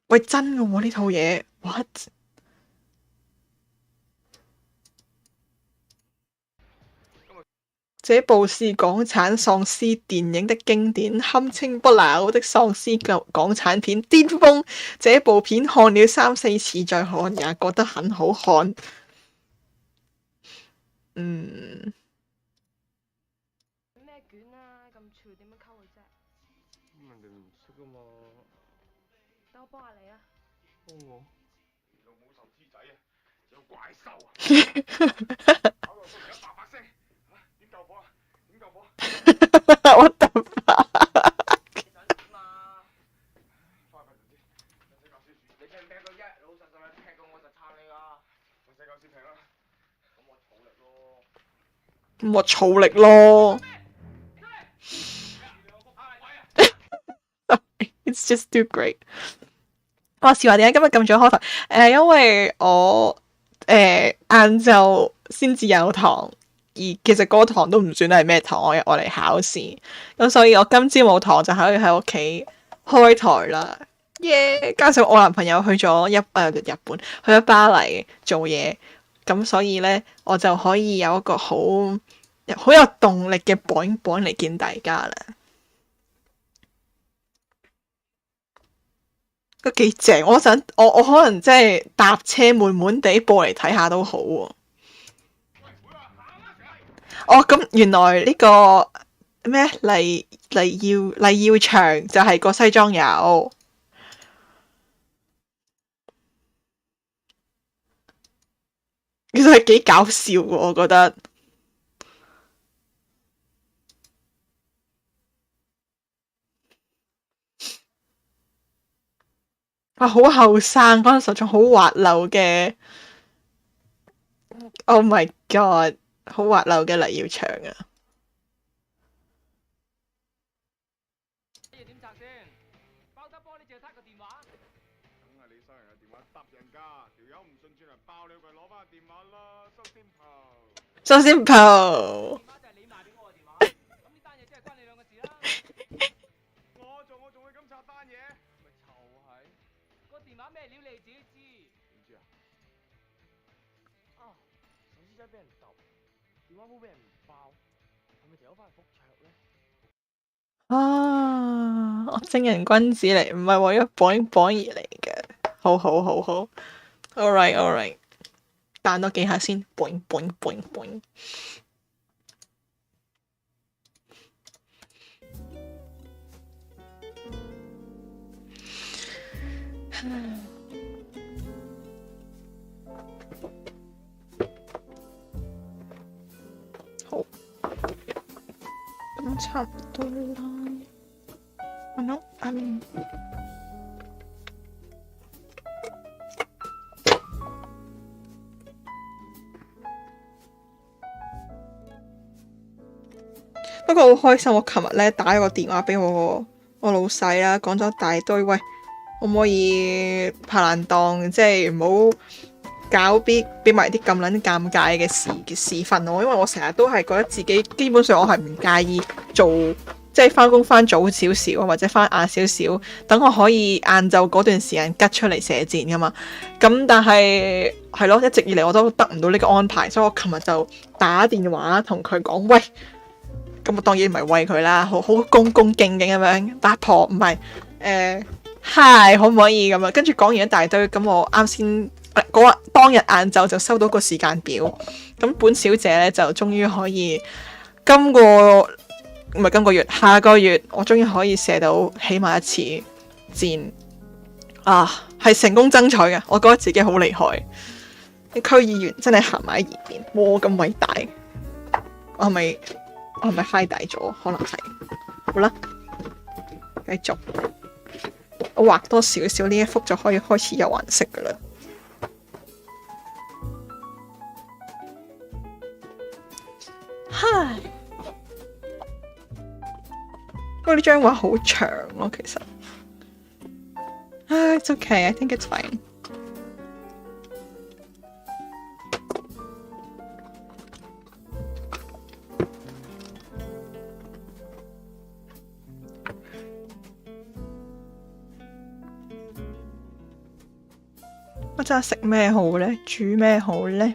喂，真噶喎呢套嘢 ，what？這部是港產喪屍電影的經典，堪稱不朽的喪屍港產片巔峰。這部片看了3、4次再看，也覺得很好看。咩卷啊？咁脆點樣溝佢啫？咁人哋唔識啊嘛。等我幫下你啊。幫我？你老母壽司仔啊，有怪獸啊！搞到出嚟一把聲。點救火啊？點救火？What the fuck？ 快啲！你劈唔劈佢啫？老實實你劈過我就撐你㗎。我細嚿先劈啦。咁我儲力咯。It's just too great。話時話點解今日撳咗開台？因為我晏晝先至有堂。而其實嗰堂都唔算係咩堂，我嚟考試，咁所以我今朝冇堂就可以喺屋企開台啦，耶！加上我男朋友去咗日本，去咗巴黎做嘢，咁所以呢，我就可以有一個好有動力嘅榜嚟見大家啦，都幾正。我可能即係搭車悶悶地播嚟睇下都好喎。咁原來呢個咩黎耀祥就係個西裝友，其實係幾搞笑喎，我覺得。好後生嗰陣時仲好滑溜嘅 ，Oh my god！好滑溜嘅黎耀祥啊！點拆先？包得幫你淨係撻個電話。梗係你收人嘅電話揼人㗎，條友唔信 So simple。啊！我正人君子嚟，唔係為咗綁綁而嚟嘅。好好好好 ，all right all right，彈多幾下先，boing boing boing boing。好，咁差唔多啦。No, I mean。不過好開心，我琴日咧打咗個電話俾我老細啦，講咗大堆，喂，可唔可以拍爛檔，即係唔好搞俾埋啲咁撚尷尬嘅事份我，因為我成日都係覺得自己基本上我係唔介意做，即係翻工翻早少少或者翻晏少少，等我可以晏晝嗰段時間吉出嚟射箭噶嘛。咁但係係咯，一直以嚟我都得唔到呢個安排，所以我琴日就打電話同佢講，喂。咁我當然唔係餵佢啦，好恭恭敬敬咁樣，八婆唔係hi 可唔可以咁樣？跟住講完一大堆，咁我啱先當日晏晝就收到個時間表，咁本小姐咧就終於可以今個月下個月我終於可以射到起碼一次箭啊，係成功爭取嘅，我覺得自己好厲害，啲區議員真係行埋喺一邊，哇咁偉大，我係咪 high 大咗？可能係。好啦，繼續。我畫多少少呢一幅就可以開始有顏色噶啦。嗨，不過呢張畫好長咯，其實。It's okay, I think it's fine。我真係食咩好呢？煮咩好呢？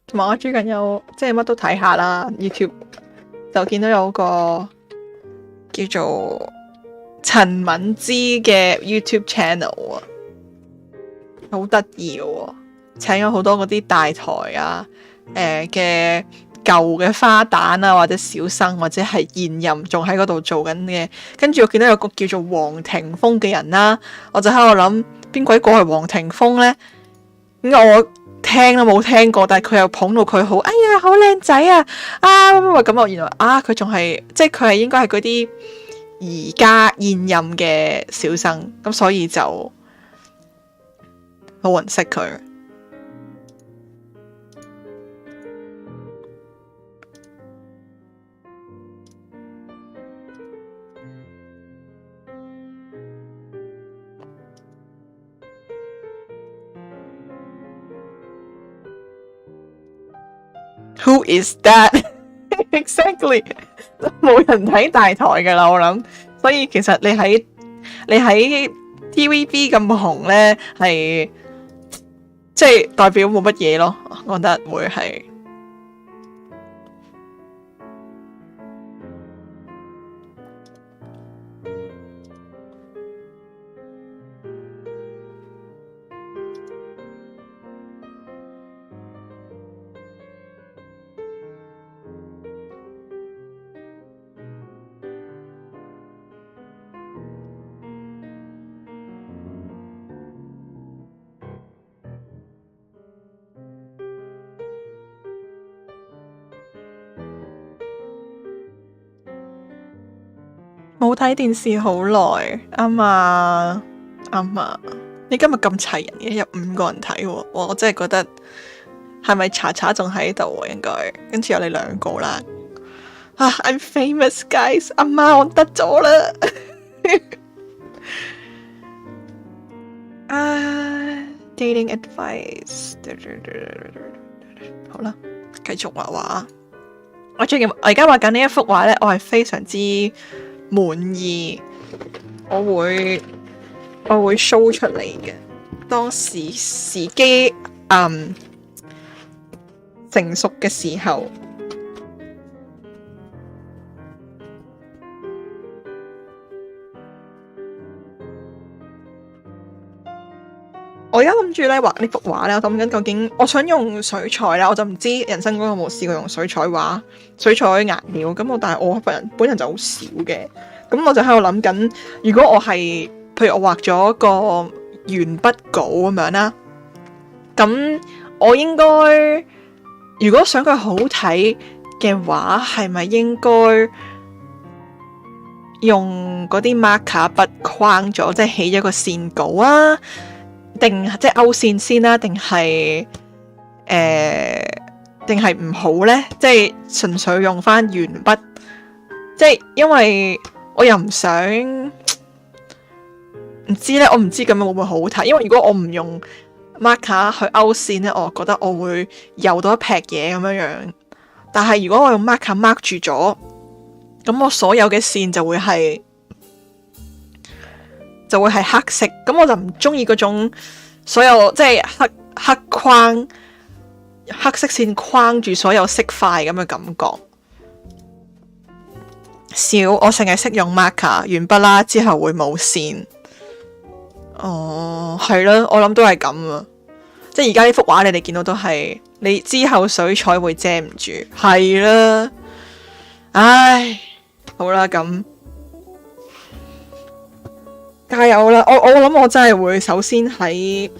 同埋我最近有即係乜都睇下啦 ，YouTube 就見到有個叫做陳敏之嘅 YouTube channel 啊，好得意嘅，請咗好多嗰啲大台啊，嘅舊嘅花旦啊，或者小生或者係現任仲喺嗰度做緊嘅，跟住我見到有個叫做黃庭鋒嘅人啦，我就喺度諗邊鬼個係黃庭鋒呢？我聽都冇聽過，但係佢又捧到佢好，哎呀好靚仔啊！咁我原來佢仲係即係佢係應該係嗰啲而家現任嘅小生，咁所以就冇人識佢。Who is that? Exactly， 冇人睇大台㗎啦，我諗。所以其實你喺 TVB 咁紅呢，係即係代表冇乜嘢咯，我覺得會係。冇睇電視好耐，啱啊。你今日咁齊人嘅，有5個人睇喎，我真係覺得係咪查查仲喺度啊？應該跟住有你2個啦。I'm famous guys， 阿媽我得咗啦。Dating advice， 好啦，繼續畫畫。我而家畫緊呢一幅畫呢，我係非常之滿意，我會 show 出嚟嘅。當時機成熟嘅時候，我而家諗住咧畫呢幅畫咧，我諗緊究竟我想用水彩啦，我就唔知人生中有冇試過用水彩畫、水彩顏料咁。但係我本人就好少嘅，咁我就喺度諗緊，如果我係譬如我畫咗個鉛筆稿咁樣啦，咁我應該如果想佢好睇嘅話，係咪應該用嗰啲 marker 筆框咗，即係起咗個線稿啊？定即係勾線先啦，定係唔好呢？即係純粹用翻鉛筆，即係因為我又唔想，唔知呢，我唔知咁樣會唔會好睇。因為如果我唔用 marker 去勾線呢，我覺得我會游到一劈嘢咁樣樣。但係如果我用 marker mark 住咗，咁我所有嘅線就會係黑色，咁我就唔中意嗰種所有即係黑框、黑色線框住所有色塊咁嘅感覺。我成日識用 marker 鉛筆啦，之後會冇線。係咯，我諗都係咁啊。即係而家呢幅畫，你哋見到都係你之後水彩會遮唔住，係啦。唉，好啦咁。加油啦！我諗我真係會首先喺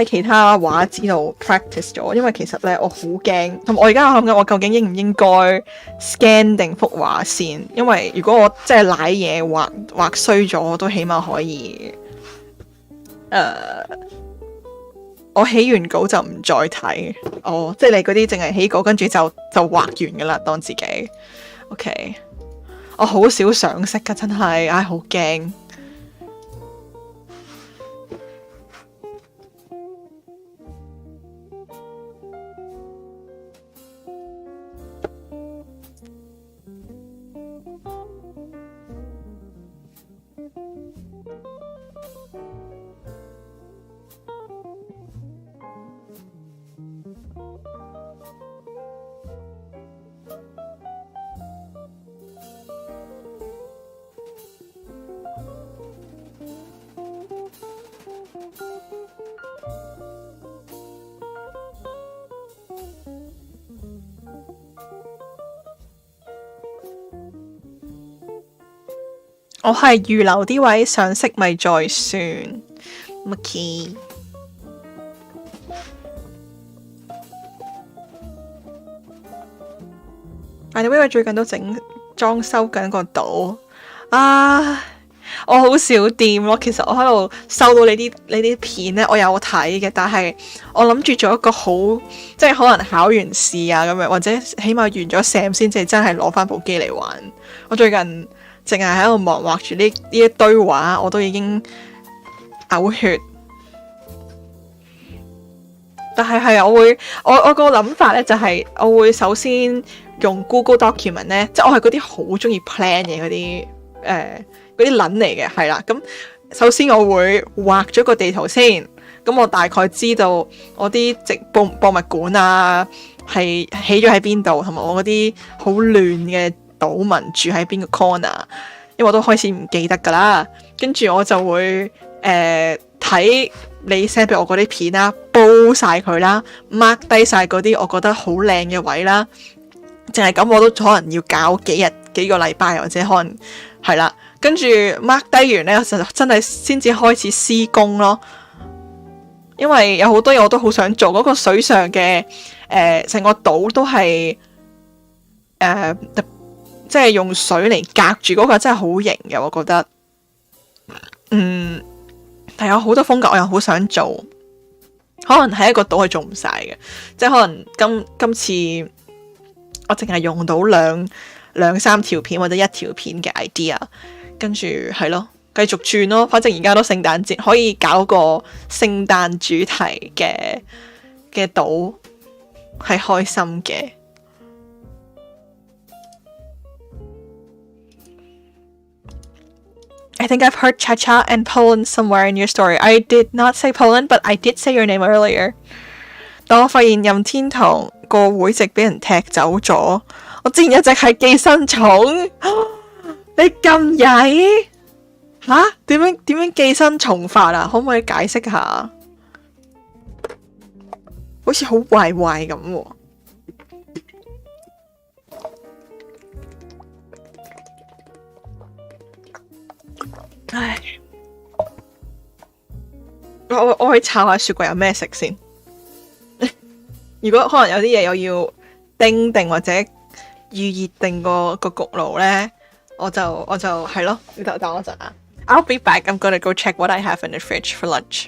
其他畫紙度 practice 咗，因為其實咧我好驚，同埋我而家諗緊我究竟應唔應該 scan 定幅畫先，因為如果我真係瀨嘢畫衰咗，我都起碼可以我起完稿就唔再睇，即係你嗰啲淨係起稿跟住就畫完噶啦，當自己 OK。我好少上色噶，真係，好驚。我係預留啲位上色咪再算。Mickey， 因為我最近都裝修緊個島我好少掂咯。其實我喺度收到你啲片呢，我有睇嘅，但係我諗住做一個好，即係可能考完試啊咁樣，或者起碼完咗 Sam 先至真係攞翻部機嚟玩。我最近淨係喺度忙畫住呢一堆畫，我都已經嘔血。但係我個諗法呢，就係我會首先用 Google Document 呢，即係我係嗰啲好中意 plan 嘅嗰啲撚嚟嘅，係啦。咁首先我會畫咗個地圖先，咁我大概知道我啲博物館啊係起咗喺邊度，同埋我嗰啲好亂嘅島民住喺邊個 corner， 因為我都開始唔記得噶啦。跟住我就會睇你 send 俾我嗰啲片啦，煲晒佢啦 ，mark 低晒嗰啲我覺得好靚嘅位啦。淨係咁我都可能要搞幾個禮拜，或者可能係啦。跟住 mark 低完呢，我就真係先至開始施工咯。因為有好多嘢我都好想做，嗰個水上嘅成個島都係即係用水嚟隔住嗰個真係好型嘅，我覺得。但有好多風格我又好想做，可能係一個島係做唔晒嘅，即係可能今次我淨係用到兩三條片或者一條片嘅 idea， 跟住係咯，繼續轉咯，反正而家都聖誕節，可以搞個聖誕主題嘅島，係開心嘅。I think I've heard cha-cha and Poland somewhere in your story. I did not say Poland, but I did say your name earlier. 當我發現任天堂個會籍俾人踢走咗，我之前一直係寄生蟲。你咁曳吓？點樣寄生蟲法啊？可唔可以解釋下？好似好壞壞咁喎。唉，我去查下雪櫃有咩食先。如果可能有啲嘢又要叮定或者預熱定個焗爐咧，我就係咯，你等我陣啊。I'll be back. I'm gonna go check what I have in the fridge for lunch.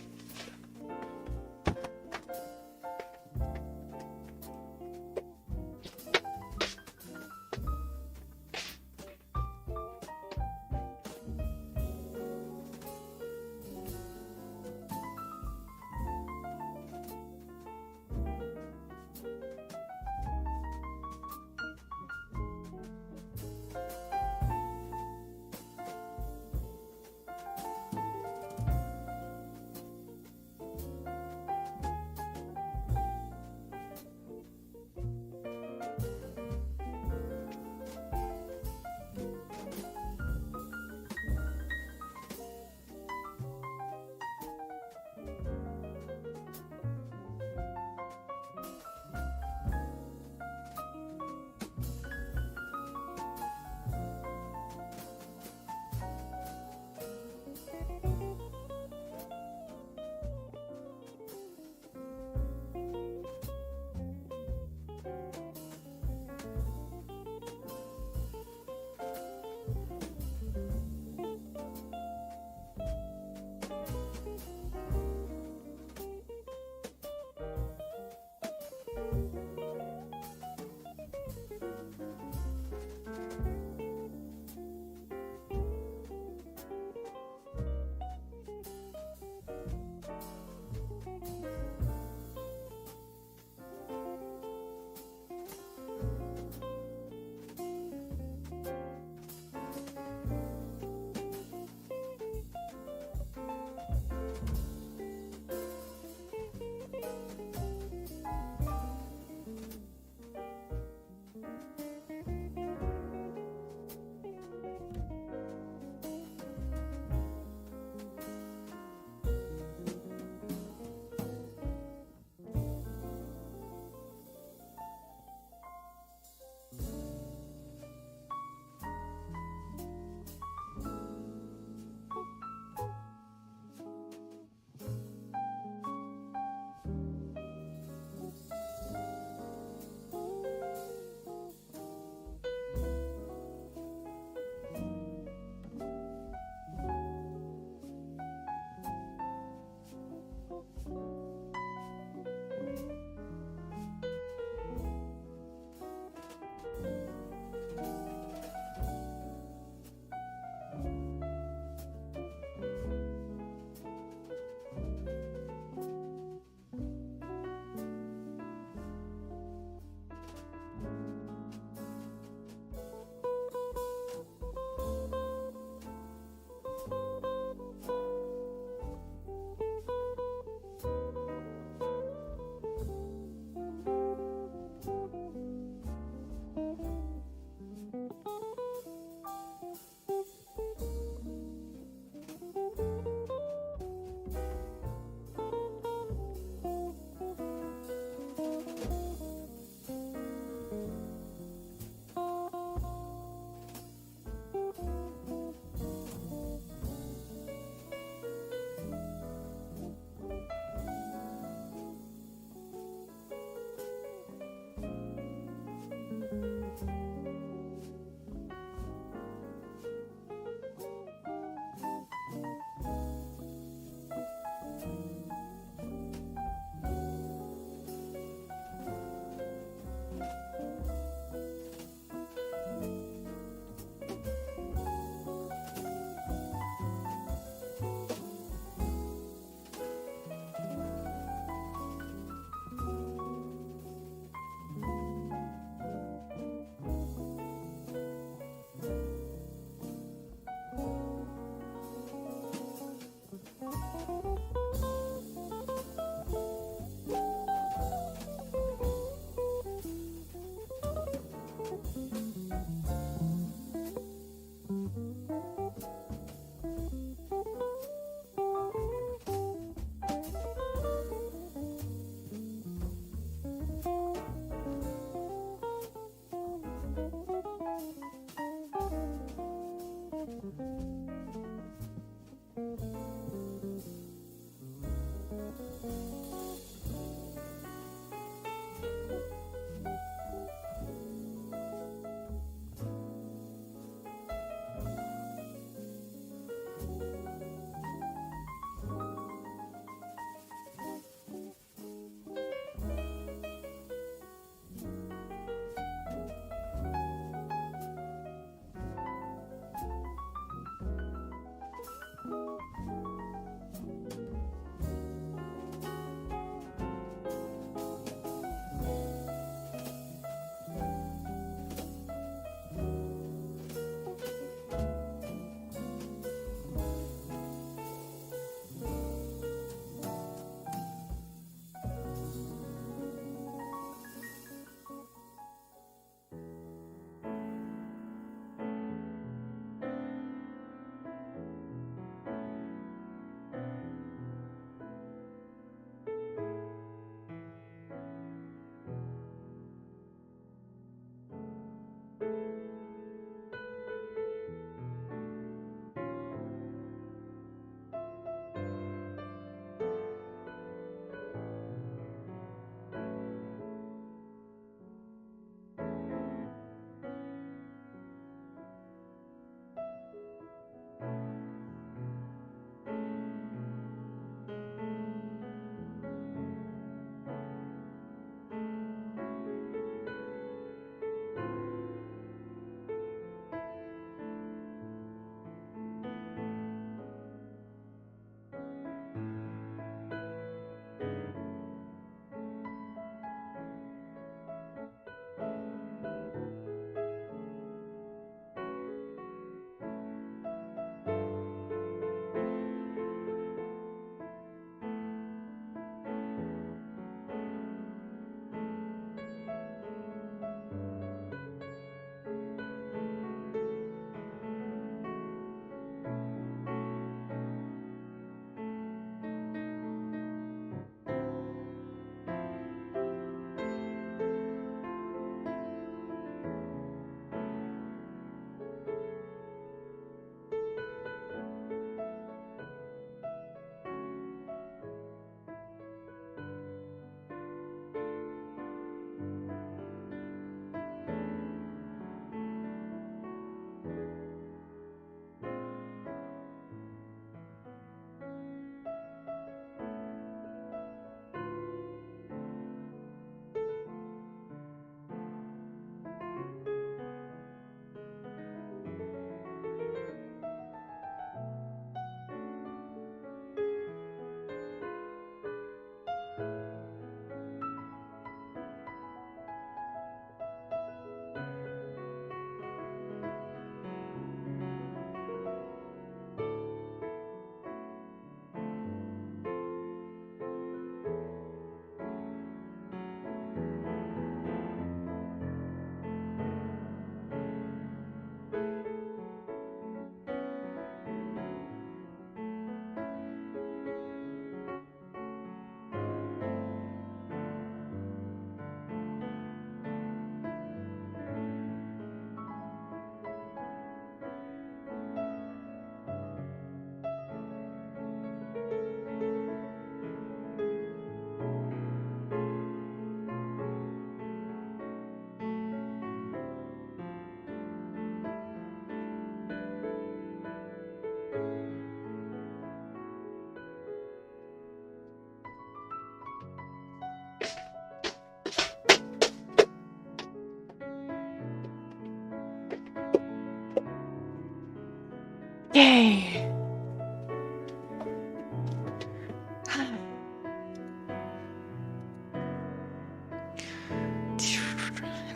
耶！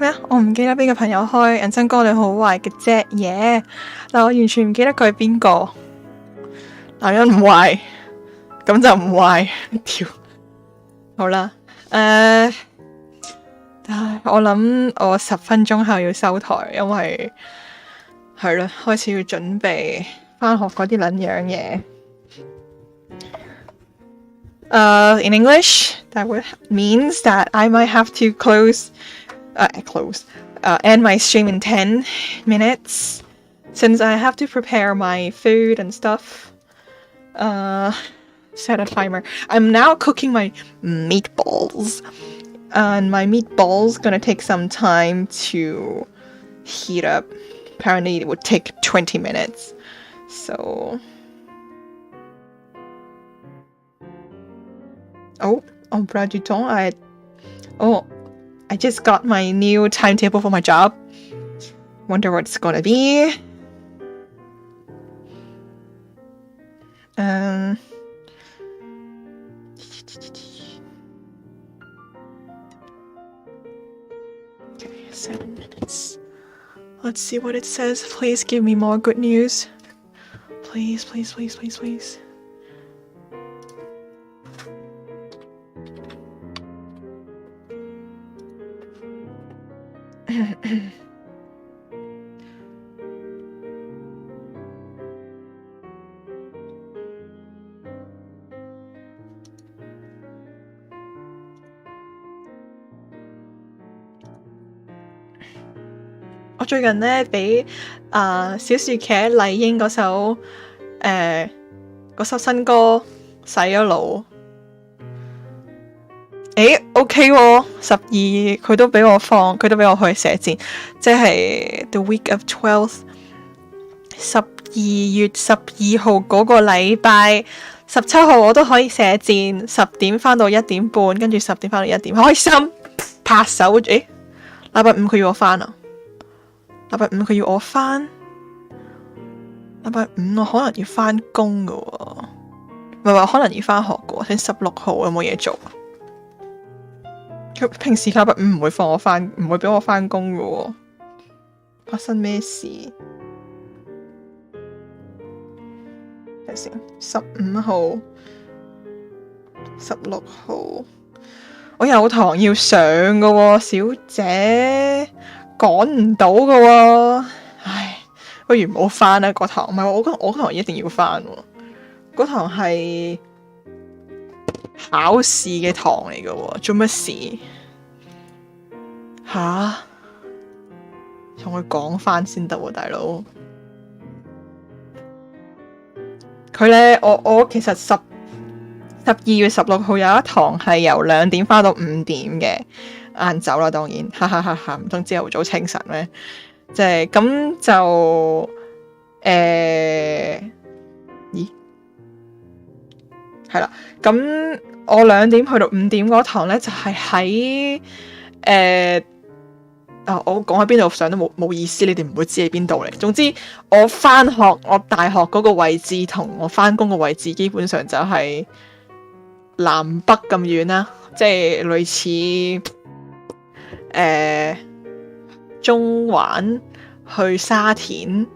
咩啊？我唔記得邊個朋友開人生歌你好壞嘅啫嘢，但我完全唔記得佢係邊個。男人唔壞，咁就唔壞。屌，好啦，我諗我10分鐘後要收台，因為係啦，開始要準備返學嗰啲撚樣嘢。In English, that means that I might have to end my stream in 10 minutes since I have to prepare my food and stuff. Set a timer. I'm now cooking my meatballs, and my meatballs gonna take some time to heat up. Apparently, it would take 20 minutes. So, Brad Duton, I just got my new timetable for my job. Wonder what it's gonna be. Okay, 7 minutes. Let's see what it says. Please give me more good news. Please, please, please, please, please.我最近呢俾小薯茄麗英嗰首新歌洗咗腦。OK 喎，12佢都俾我去射箭，即係 The Week of 12th 12月12號嗰個禮拜17號我都可以射箭，10點返到1點半，跟住10點返到1點，開心拍手。禮拜5佢要我返啊！禮拜5佢要我返，禮拜5我可能要返工噶喎，唔係話可能要返學噶喎，睇16號有冇嘢做。佢平時禮拜5唔會放我返，唔會俾我返工噶喎，發生咩事？睇先，15號、16號，我有堂要上噶喎，小姐。趕唔到噶喎，唉，不如唔好返啦嗰堂。唔係我嗰堂一定要返喎，嗰堂係考試嘅堂嚟噶喎，做乜事？同佢講返先得喎，大佬。佢呢，我其實12月16號有一堂係由2點返到5點嘅。晏晝啦，當然，哈哈哈哈，唔通朝頭早清晨咩？即係咁就咦，係啦，咁我2點去到5點嗰堂咧，就係喺我講喺邊度上都冇意思，你哋唔會知喺邊度嚟。總之我返學，我大學嗰個位置同我返工嘅位置基本上就係南北咁遠啦，即係類似。中環去沙田，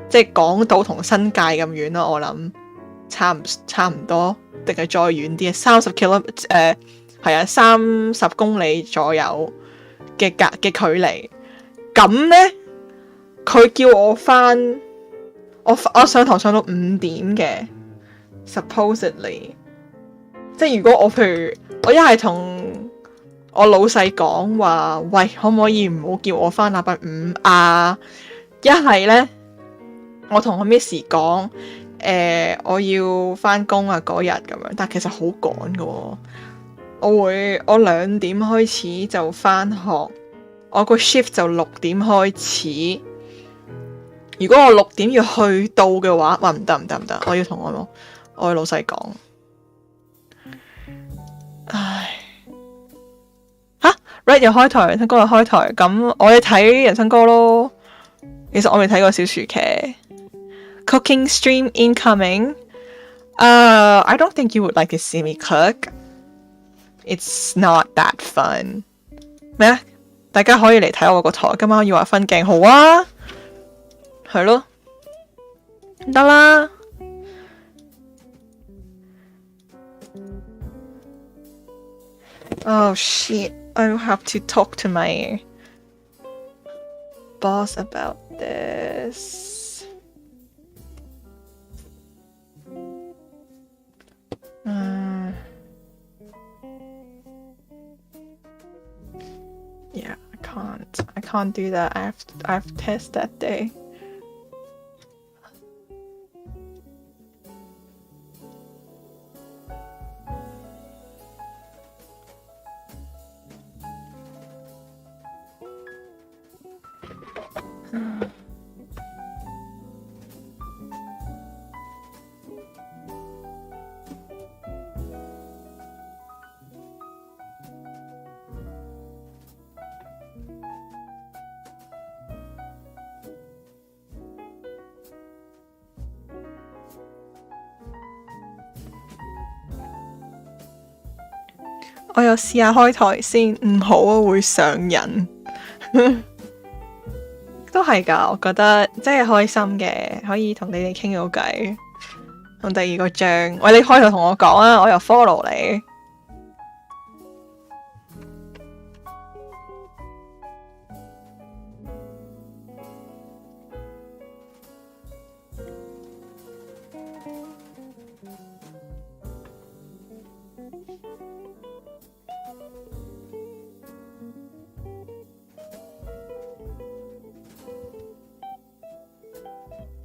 即係港島同新界咁遠咯。我諗差唔多，定係再遠啲啊？30公里左右嘅距離。咁呢，佢叫我返，我上堂上到5點嘅 ，supposedly， 即係如果我譬如我一係同我老細講話，喂，可唔可以唔好叫我返禮拜5啊？一係呢，我同我 Miss 講，我要返工啊嗰日咁樣，但其實好趕㗎喎。我2點開始就返學，我個 shift 就6點開始。如果我6點要去到嘅話，話唔得，我要同我老細講。唉。Red 又開台，人生歌又開台，咁我哋睇人生歌咯。其實我未睇過小薯茄， cooking stream incoming. I don't think you would like to see me cook. It's not that fun. 咩？大家可以嚟睇我個台㗎嘛？要話分鏡好啊，係咯，得啦。Oh shit! I have to talk to my boss about this. Yeah, I can't do that. I have test that day.我又試下開台先，唔好啊，會上癮。都係㗎，我覺得真係開心嘅，可以同你哋傾到偈。同第二個章，喂，你開頭同我講啊，我又 follow 你。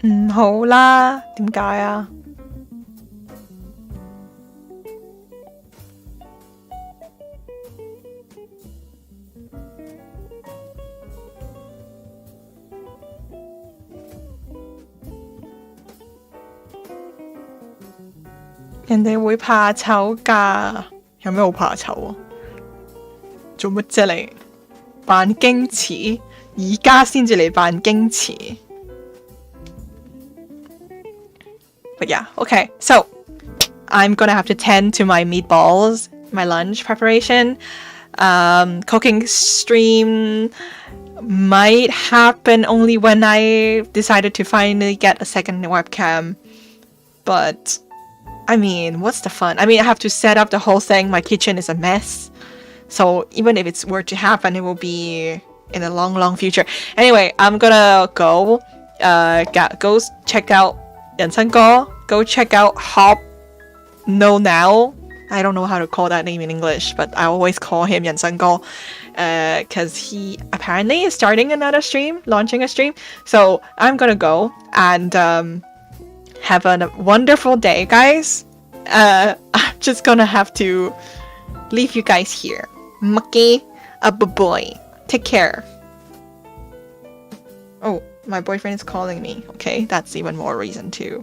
唔好啦，點解啊？人哋會怕醜㗎，有咩好怕醜啊？做乜啫你？扮矜持，而家先至嚟扮矜持。But yeah, okay. So I'm gonna have to tend to my meatballs, my lunch preparation. Cooking stream might happen only when I decided to finally get a second webcam. But I mean, what's the fun? I mean, I have to set up the whole thing. My kitchen is a mess. So even if it's were to happen, it will be in the long future. Anyway, I'm gonna go go check out 人生哥, go check out Hop No Now. I don't know how to call that name in English, but I always call him 人生哥 because he apparently is starting another stream, launching a stream. So I'm gonna go and have a wonderful day, guys. I'm just gonna have to leave you guys here. Mucky, a boy. Take care. Oh, my boyfriend is calling me. Okay, that's even more reason to